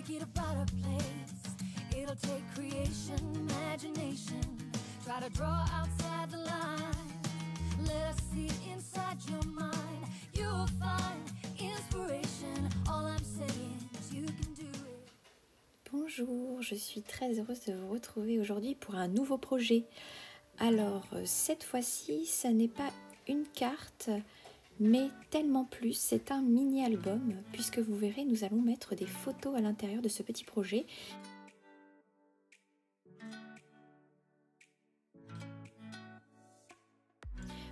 make it a better place. It'll take creation, imagination. Try to draw outside the line. Let us see inside your mind. You'll find inspiration. All I'm saying is you can do it. Bonjour, je suis très heureuse de vous retrouver aujourd'hui pour un nouveau projet. Alors, cette fois-ci, ce n'est pas une carte, mais tellement plus, c'est un mini-album, puisque vous verrez, nous allons mettre des photos à l'intérieur de ce petit projet.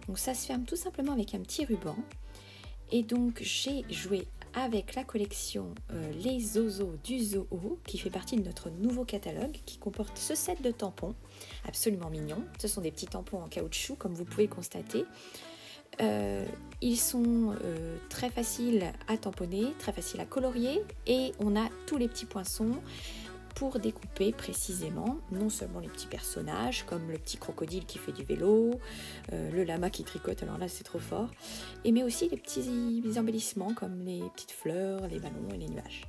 Donc ça se ferme tout simplement avec un petit ruban. Et donc j'ai joué avec la collection Les Zozos du Zoo, qui fait partie de notre nouveau catalogue, qui comporte ce set de tampons, absolument mignon. Ce sont des petits tampons en caoutchouc, comme vous pouvez constater. Ils sont très faciles à tamponner, très faciles à colorier, et on a tous les petits poinçons pour découper précisément, non seulement les petits personnages, comme le petit crocodile qui fait du vélo, le lama qui tricote, alors là c'est trop fort, mais aussi les petits embellissements comme les petites fleurs, les ballons et les nuages.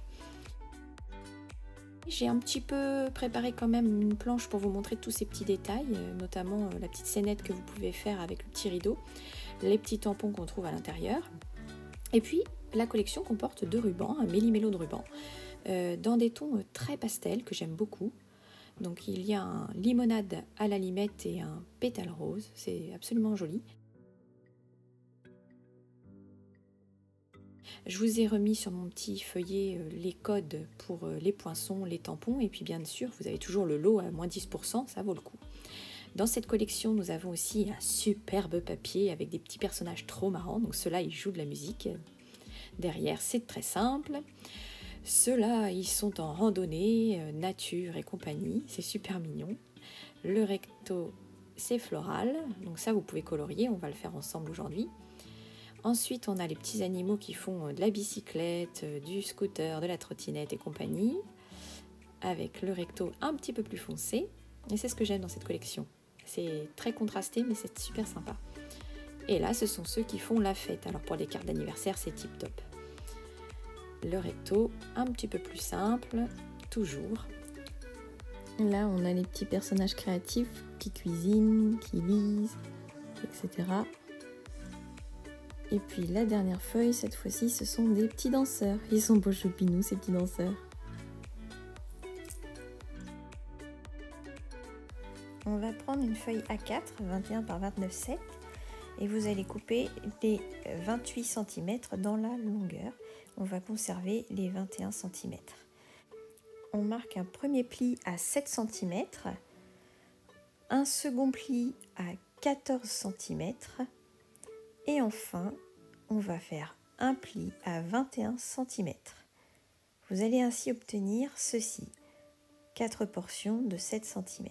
J'ai un petit peu préparé quand même une planche pour vous montrer tous ces petits détails, notamment la petite scénette que vous pouvez faire avec le petit rideau, les petits tampons qu'on trouve à l'intérieur. Et puis la collection comporte 2 rubans, un méli-mélo de rubans, dans des tons très pastels que j'aime beaucoup. Donc il y a un limonade à la limette et un pétale rose, c'est absolument joli. Je vous ai remis sur mon petit feuillet les codes pour les poinçons, les tampons, et puis bien sûr vous avez toujours le lot à moins 10%, ça vaut le coup. Dans cette collection, nous avons aussi un superbe papier avec des petits personnages trop marrants, donc ceux-là ils jouent de la musique. Derrière c'est très simple. Ceux-là, ils sont en randonnée, nature et compagnie, c'est super mignon. Le recto, c'est floral, donc ça vous pouvez colorier, on va le faire ensemble aujourd'hui. Ensuite, on a les petits animaux qui font de la bicyclette, du scooter, de la trottinette et compagnie, avec le recto un petit peu plus foncé, et c'est ce que j'aime dans cette collection. C'est très contrasté, mais c'est super sympa. Et là, ce sont ceux qui font la fête, alors pour les cartes d'anniversaire, c'est tip top. Le recto, un petit peu plus simple, toujours. Là, on a les petits personnages créatifs qui cuisinent, qui lisent, etc. Et puis la dernière feuille, cette fois-ci, ce sont des petits danseurs. Ils sont beaux choupinous, ces petits danseurs. On va prendre une feuille A4, 21 par 29,7, et vous allez couper les 28 cm dans la longueur. On va conserver les 21 cm. On marque un premier pli à 7 cm, un second pli à 14 cm, et enfin, on va faire un pli à 21 cm. Vous allez ainsi obtenir ceci, 4 portions de 7 cm.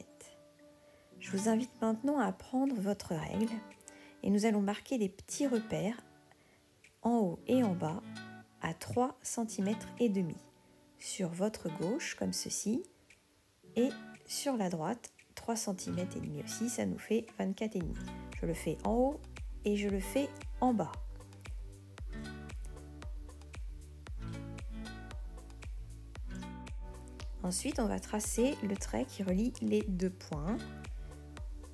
Je vous invite maintenant à prendre votre règle et nous allons marquer des petits repères en haut et en bas à 3 cm et demi sur votre gauche comme ceci, et sur la droite 3 cm et demi aussi, ça nous fait 24 et demi. Je le fais en haut et je le fais en bas. Ensuite, on va tracer le trait qui relie les 2 points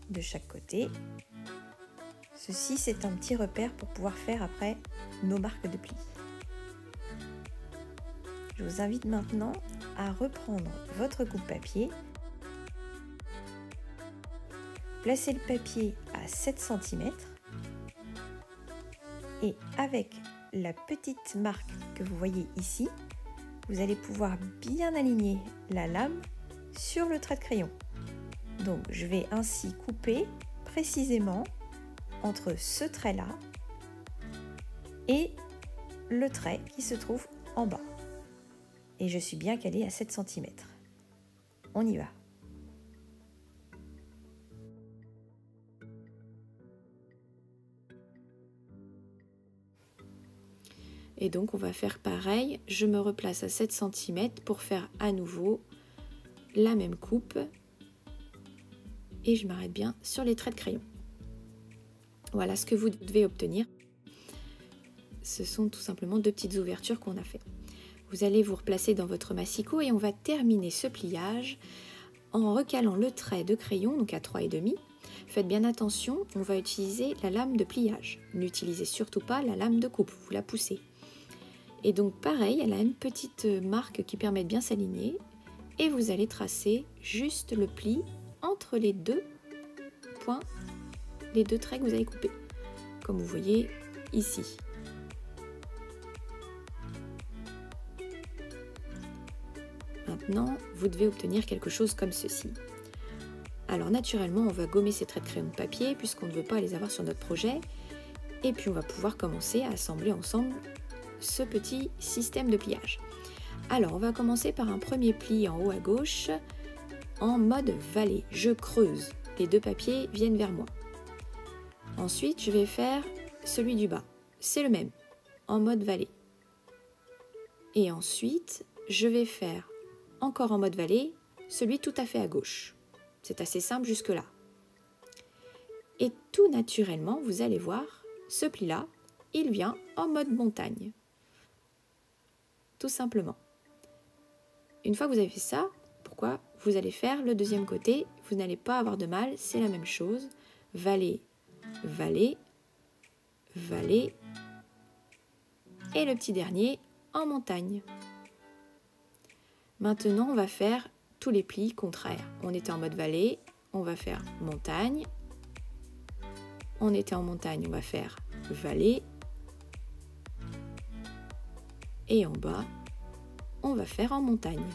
de chaque côté. Ceci, c'est un petit repère pour pouvoir faire après nos marques de plis. Je vous invite maintenant à reprendre votre coupe-papier. Placez le papier à 7 cm et avec la petite marque que vous voyez ici, vous allez pouvoir bien aligner la lame sur le trait de crayon. Donc je vais ainsi couper précisément entre ce trait-là et le trait qui se trouve en bas. Et je suis bien calée à 7 cm. On y va. Et donc on va faire pareil, je me replace à 7 cm pour faire à nouveau la même coupe et je m'arrête bien sur les traits de crayon. Voilà ce que vous devez obtenir. Ce sont tout simplement 2 petites ouvertures qu'on a fait. Vous allez vous replacer dans votre massicot et on va terminer ce pliage en recalant le trait de crayon, donc à 3,5. Faites bien attention, on va utiliser la lame de pliage. N'utilisez surtout pas la lame de coupe, vous la poussez. Et donc pareil, elle a une petite marque qui permet de bien s'aligner. Et vous allez tracer juste le pli entre les deux points, les deux traits que vous avez coupés, comme vous voyez ici. Maintenant, vous devez obtenir quelque chose comme ceci. Alors naturellement, on va gommer ces traits de crayon de papier puisqu'on ne veut pas les avoir sur notre projet. Et puis on va pouvoir commencer à assembler ensemble ce petit système de pliage. Alors on va commencer par un premier pli en haut à gauche en mode vallée. Je creuse, les deux papiers viennent vers moi. Ensuite, je vais faire celui du bas. C'est le même, en mode vallée. Et ensuite, je vais faire encore en mode vallée, celui tout à fait à gauche. C'est assez simple jusque-là. Et tout naturellement, vous allez voir, ce pli-là, il vient en mode montagne. Tout simplement. Une fois que vous avez fait ça, pourquoi vous allez faire le deuxième côté, vous n'allez pas avoir de mal, c'est la même chose. Vallée, vallée, vallée, et le petit dernier en montagne. Maintenant, on va faire tous les plis contraires. On était en mode vallée, on va faire montagne. On était en montagne, on va faire vallée. Et en bas, on va faire en montagne.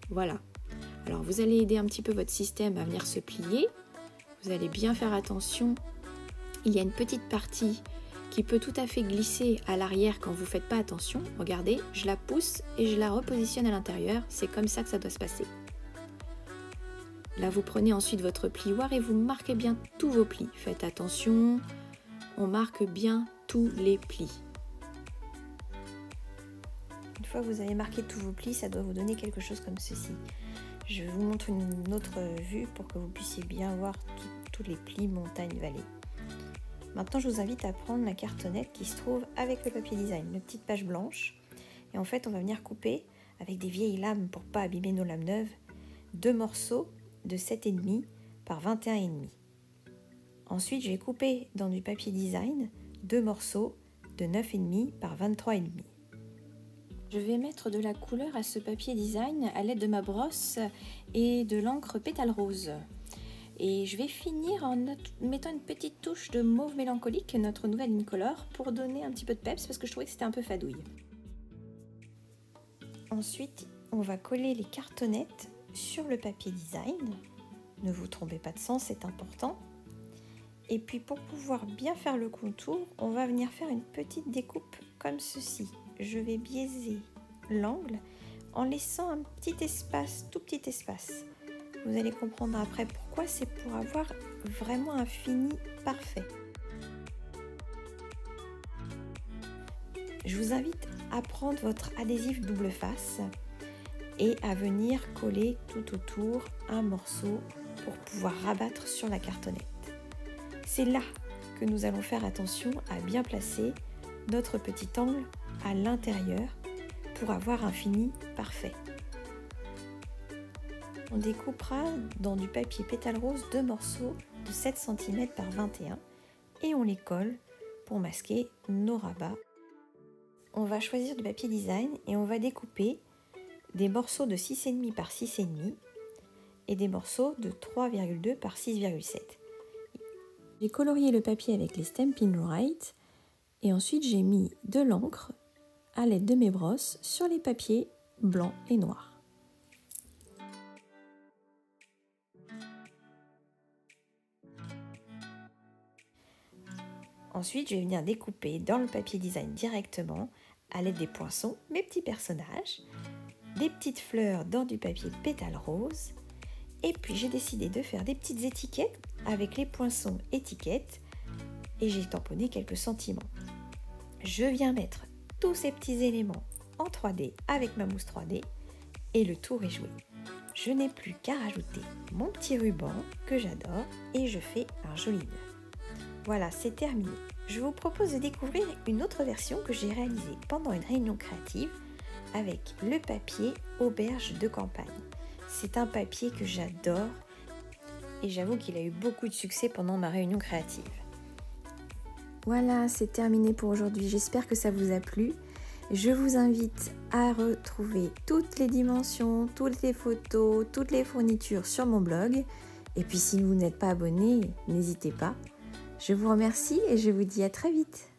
Voilà. Alors, vous allez aider un petit peu votre système à venir se plier. Vous allez bien faire attention. Il y a une petite partie qui peut tout à fait glisser à l'arrière quand vous ne faites pas attention. Regardez, je la pousse et je la repositionne à l'intérieur. C'est comme ça que ça doit se passer. Là, vous prenez ensuite votre plioir et vous marquez bien tous vos plis. Faites attention, on marque bien tous les plis. Une fois que vous avez marqué tous vos plis, ça doit vous donner quelque chose comme ceci. Je vous montre une autre vue pour que vous puissiez bien voir tous les plis montagne-vallée. Maintenant, je vous invite à prendre la cartonnette qui se trouve avec le papier design, une petite page blanche. Et en fait, on va venir couper avec des vieilles lames pour ne pas abîmer nos lames neuves, 2 morceaux de 7,5 par 21,5. Ensuite, je vais couper dans du papier design 2 morceaux de 9,5 par 23,5. Je vais mettre de la couleur à ce papier design à l'aide de ma brosse et de l'encre pétale rose. Et je vais finir en mettant une petite touche de mauve mélancolique, notre nouvelle Incolor, pour donner un petit peu de peps parce que je trouvais que c'était un peu fadouille. Ensuite, on va coller les cartonnettes sur le papier design. Ne vous trompez pas de sens, c'est important. Et puis pour pouvoir bien faire le contour, on va venir faire une petite découpe comme ceci. Je vais biaiser l'angle en laissant un petit espace, tout petit espace. Vous allez comprendre après pourquoi, c'est pour avoir vraiment un fini parfait. Je vous invite à prendre votre adhésif double face et à venir coller tout autour un morceau pour pouvoir rabattre sur la cartonnette. C'est là que nous allons faire attention à bien placer notre petit angle à l'intérieur pour avoir un fini parfait. On découpera dans du papier pétale rose 2 morceaux de 7 cm par 21 et on les colle pour masquer nos rabats. On va choisir du papier design et on va découper des morceaux de 6,5 par 6,5 et des morceaux de 3,2 par 6,7. J'ai colorié le papier avec les Stampin' Write et ensuite j'ai mis de l'encre à l'aide de mes brosses sur les papiers blancs et noirs. Ensuite, je vais venir découper dans le papier design directement, à l'aide des poinçons, mes petits personnages, des petites fleurs dans du papier pétale rose. Et puis, j'ai décidé de faire des petites étiquettes avec les poinçons étiquettes et j'ai tamponné quelques sentiments. Je viens mettre tous ces petits éléments en 3D avec ma mousse 3D et le tour est joué. Je n'ai plus qu'à rajouter mon petit ruban que j'adore et je fais un joli nœud. Voilà, c'est terminé. Je vous propose de découvrir une autre version que j'ai réalisée pendant une réunion créative avec le papier auberge de campagne. C'est un papier que j'adore et j'avoue qu'il a eu beaucoup de succès pendant ma réunion créative. Voilà, c'est terminé pour aujourd'hui. J'espère que ça vous a plu. Je vous invite à retrouver toutes les dimensions, toutes les photos, toutes les fournitures sur mon blog. Et puis si vous n'êtes pas abonné, n'hésitez pas. Je vous remercie et je vous dis à très vite.